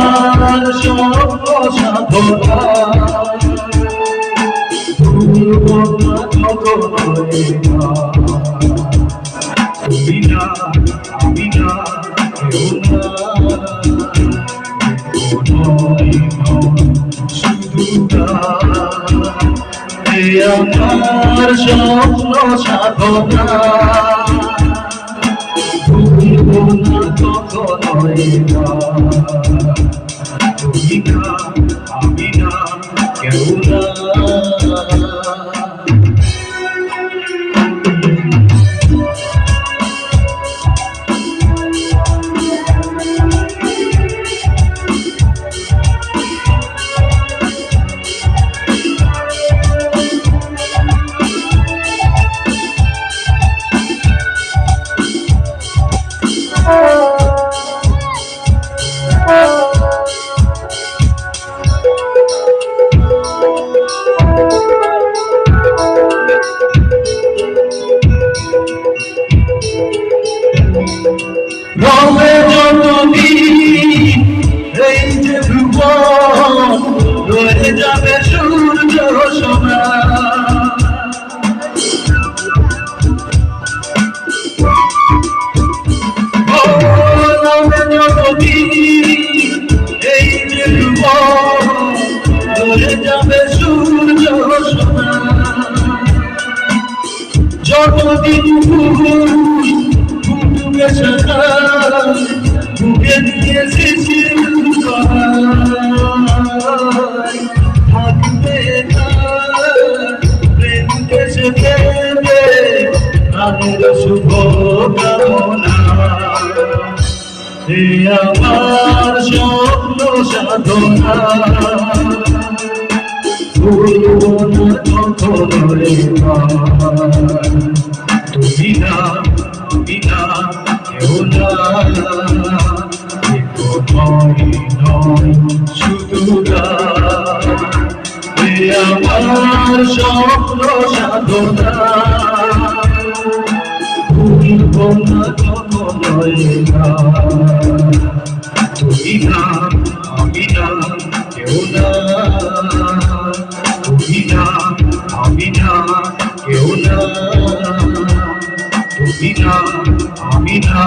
আমার স্বপ্ন সাধনা তুমি না আমি না শুধু আমার স্বপ্ন সাধনা তুমি না আমি না কেউ না রবে যতদিন এই যে ভুবন রয়ে যাবে সূর্য সোনা রবে যতদিন এই যে ভুবন রয়ে যাবে সূর্য সোনা যতদিন বুকে দিয়েছি থাকবে প্রেম দেশে দেবে আমাদের শুভ কামনা হে আমার স্বপ্ন সাধনা ভুলব না কখনো তুমি না তুমি না কেউ না শুধু আমার স্বপ্ন সাধনা ভুলব না কখনো তুমি না আমি না কেউ না তুমি না আমি না কেউ না তুমি না আমি না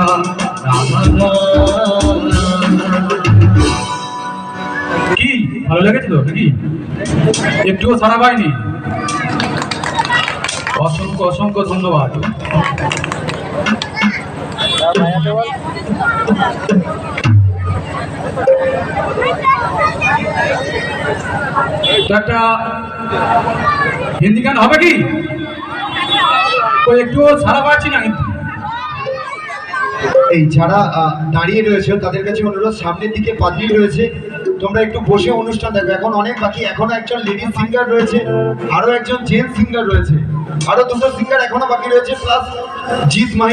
কি ভালো লেগেছে তো নাকি একটুও সারা পাইনি অসংখ্য অসংখ্য ধন্যবাদ একটা হিন্দি গান হবে কি একটুও সারা পাচ্ছি না কিন্তু এই যারা দাঁড়িয়ে রয়েছে তাদের কাছে অনুরোধ সামনের দিকে পাদ্রী রয়েছে তোমরা একটু বসে অনুষ্ঠান দেখো এখন অনেক বাকি এখনো একজন লেডিস সিঙ্গার রয়েছে আরো একজন জেন্টস সিঙ্গার রয়েছে আরো দুটো সিঙ্গার এখনো বাকি রয়েছে প্লাস জিৎ মাহি